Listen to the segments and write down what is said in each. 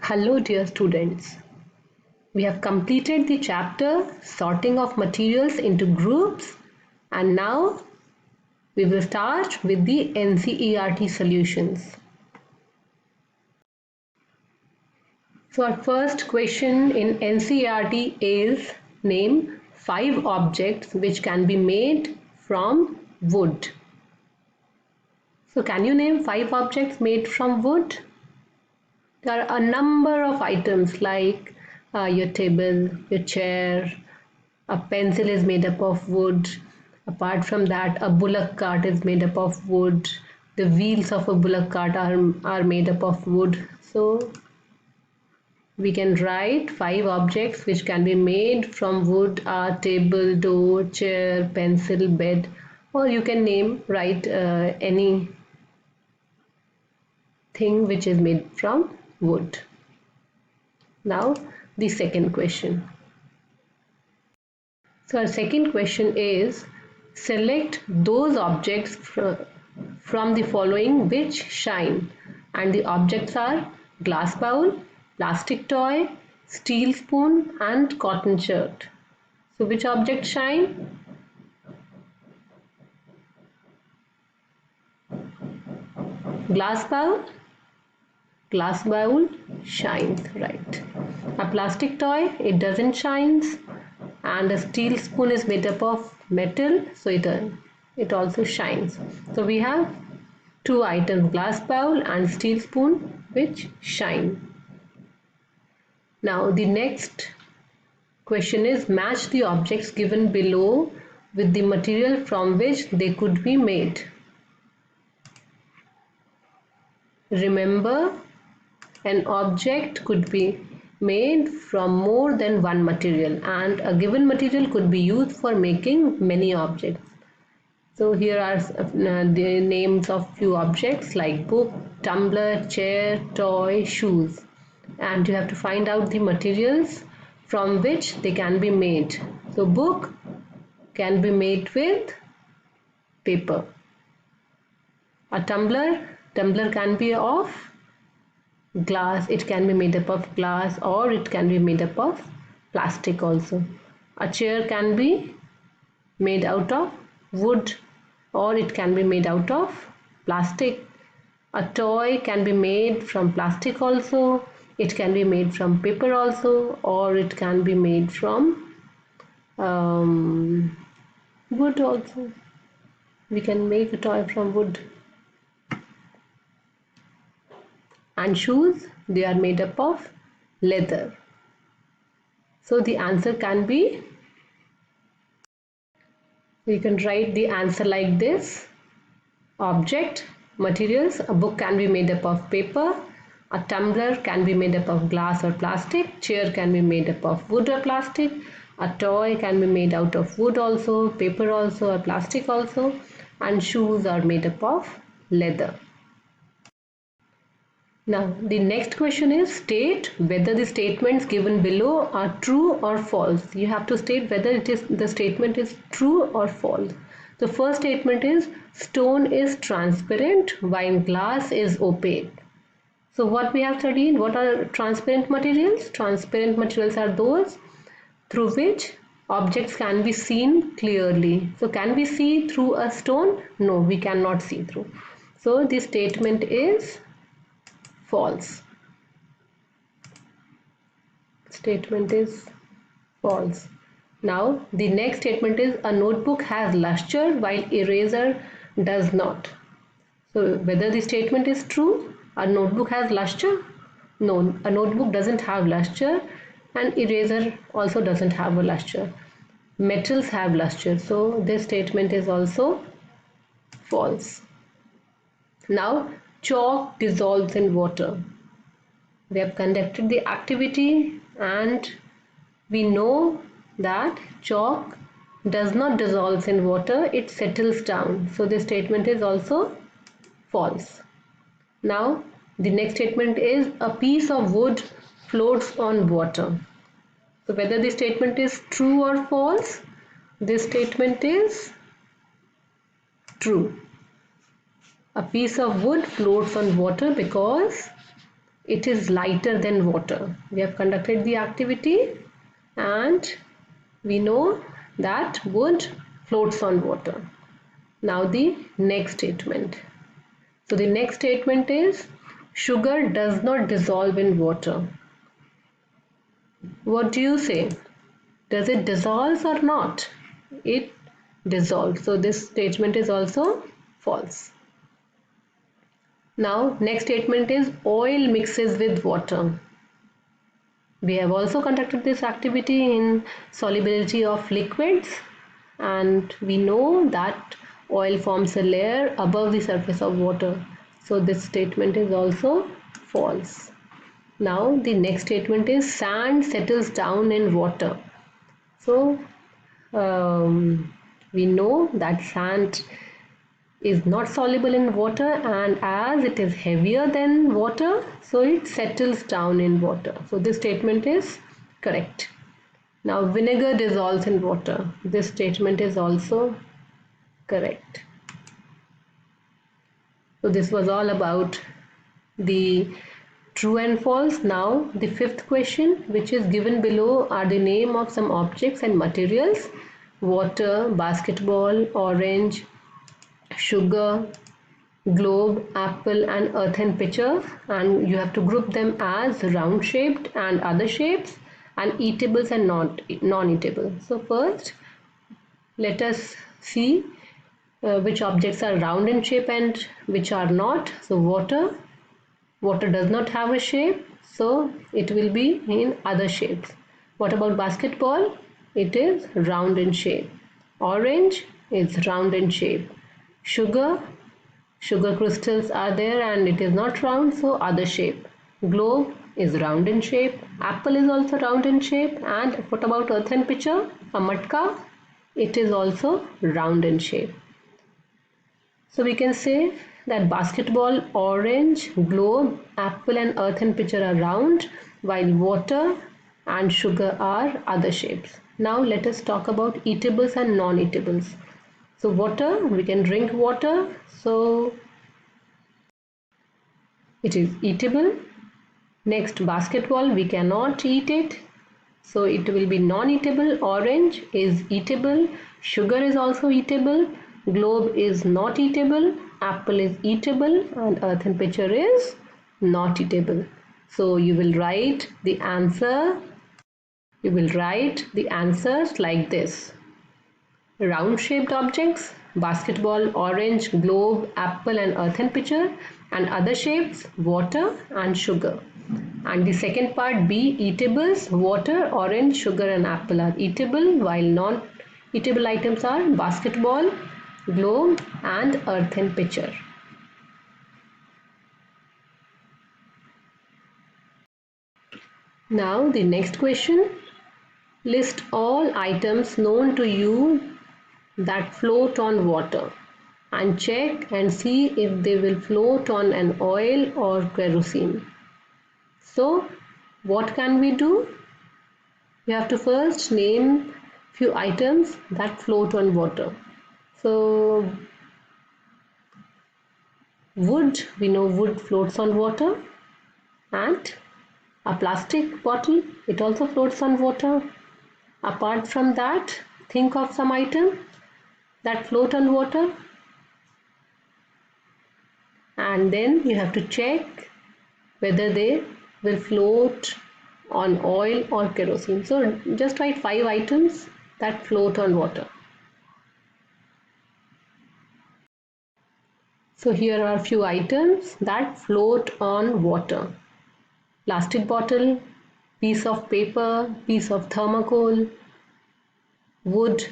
Hello dear students. We have completed the chapter sorting of materials into groups and now we will start with the NCERT solutions. So our first question in NCERT is name 5 objects which can be made from wood. So can you name 5 objects made from wood? There are a number of items like your table, your chair, a pencil is made up of wood. Apart from that, a bullock cart is made up of wood. The wheels of a bullock cart are made up of wood. So we can write 5 objects which can be made from wood are table, door, chair, pencil, bed, or you can write any thing which is made from wood. Now the second question. So our second question is select those objects from the following which shine, and the objects are glass bowl, plastic toy, steel spoon and cotton shirt. So which objects shine? Glass bowl shines, right. A plastic toy, it doesn't shine, and a steel spoon is made up of metal, so it also shines. So we have 2 items, glass bowl and steel spoon, which shine. Now the next question is match the objects given below with the material from which they could be made. Remember, an object could be made from more than one material and a given material could be used for making many objects. So here are the names of few objects like book, tumbler, chair, toy, shoes, and you have to find out the materials from which they can be made. So book can be made with paper. A tumbler can be of glass, it can be made up of glass or it can be made up of plastic also. A chair can be made out of wood or it can be made out of plastic. A toy can be made from plastic also, it can be made from paper also, or it can be made from wood also. We can make a toy from wood. And shoes, they are made up of leather. So the answer can be, you can write the answer like this. Object, materials, a book can be made up of paper, a tumbler can be made up of glass or plastic, chair can be made up of wood or plastic, a toy can be made out of wood also, paper also or plastic also, and shoes are made up of leather. Now the next question is state whether the statements given below are true or false. You have to state whether the statement is true or false. The first statement is stone is transparent while glass is opaque. So what we have studied, what are transparent materials? Transparent materials are those through which objects can be seen clearly. So can we see through a stone? No, we cannot see through. So this statement is false. Statement is false. Now the next statement is a notebook has luster while eraser does not. So whether the statement is true, a notebook has luster? No, a notebook doesn't have luster and eraser also doesn't have a luster. Metals have luster, so this statement is also false. Now chalk dissolves in water. We have conducted the activity and we know that chalk does not dissolve in water, it settles down. So this statement is also false. Now the next statement is a piece of wood floats on water. So whether the statement is true or false, this statement is true. A piece of wood floats on water because it is lighter than water. We have conducted the activity and we know that wood floats on water. Now the next statement. So the next statement is sugar does not dissolve in water. What do you say? Does it dissolve or not? It dissolves. So this statement is also false. Now next statement is oil mixes with water. We have also conducted this activity in solubility of liquids and we know that oil forms a layer above the surface of water. So this statement is also false. Now the next statement is sand settles down in water. So we know that sand is not soluble in water, and as it is heavier than water, so it settles down in water. So this statement is correct. Now vinegar dissolves in water. This statement is also correct. So this was all about the true and false. Now the fifth question, which is given below, are the name of some objects and materials: water, basketball, orange, sugar, globe, apple and earthen pitcher, and you have to group them as round shaped and other shapes, and eatables and non-eatable. So first let us see which objects are round in shape and which are not. So water does not have a shape, so it will be in other shapes. What about basketball? It is round in shape. Orange is round in shape. Sugar crystals are there and it is not round, so other shape. Globe is round in shape. Apple is also round in shape. And what about earthen pitcher? A matka? It is also round in shape. So we can say that basketball, orange, globe, apple and earthen pitcher are round, while water and sugar are other shapes. Now let us talk about eatables and non-eatables. So water, we can drink water, so it is eatable. Next, basketball, we cannot eat it, so it will be non-eatable. Orange is eatable, sugar is also eatable, globe is not eatable, apple is eatable and earthen pitcher is not eatable. So you will write the answers like this: round shaped objects, basketball, orange, globe, apple and earthen pitcher, and other shapes, water and sugar. And the second part B, eatables, water, orange, sugar and apple are eatable, while non-eatable items are basketball, globe and earthen pitcher. Now the next question, list all items known to you that float on water and check and see if they will float on an oil or kerosene. So what can we do? We have to first name few items that float on water. So wood, we know wood floats on water, and a plastic bottle, it also floats on water. Apart from that, think of some item that float on water, and then you have to check whether they will float on oil or kerosene. So just write 5 items that float on water. So here are few items that float on water: plastic bottle, piece of paper, piece of thermocol, wood,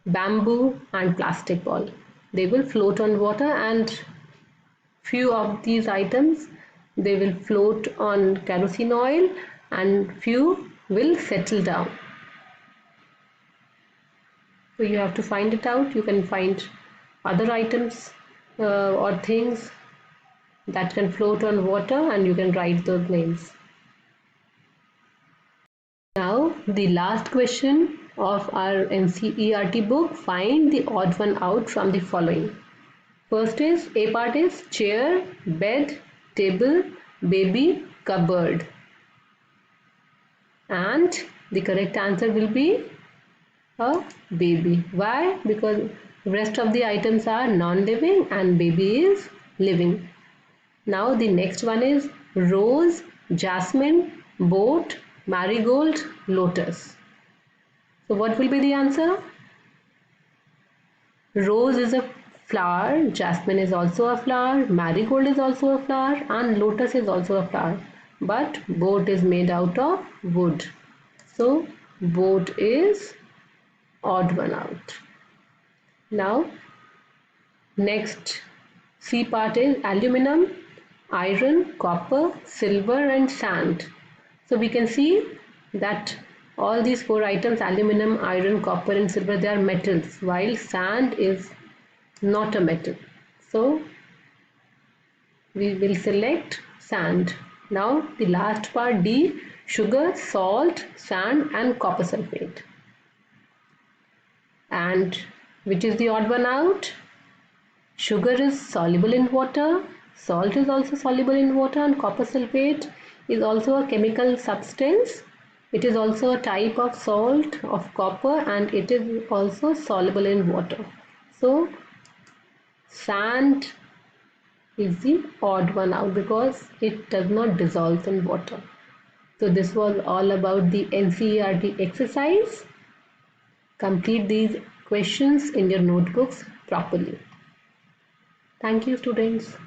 bamboo and plastic ball. They will float on water, and few of these items they will float on kerosene oil and few will settle down. So you have to find it out. You can find other items or things that can float on water and you can write those names. Now the last question of our NCERT book, find the odd one out from the following. First is A part is chair, bed, table, baby, cupboard. And the correct answer will be a baby. Why? Because rest of the items are non-living and baby is living. Now the next one is rose, jasmine, boat, marigold, lotus. So what will be the answer? Rose is a flower, jasmine is also a flower, marigold is also a flower, and lotus is also a flower. But boat is made out of wood. So boat is odd one out. Now next C part is aluminum, iron, copper, silver and sand. So we can see that all these four items, aluminum, iron, copper and silver, they are metals, while sand is not a metal. So we will select sand. Now the last part D, sugar, salt, sand and copper sulfate. And which is the odd one out? Sugar is soluble in water, salt is also soluble in water, and copper sulfate is also a chemical substance. It is also a type of salt of copper and it is also soluble in water. So sand is the odd one out because it does not dissolve in water. So this was all about the NCERT exercise. Complete these questions in your notebooks properly. Thank you, students.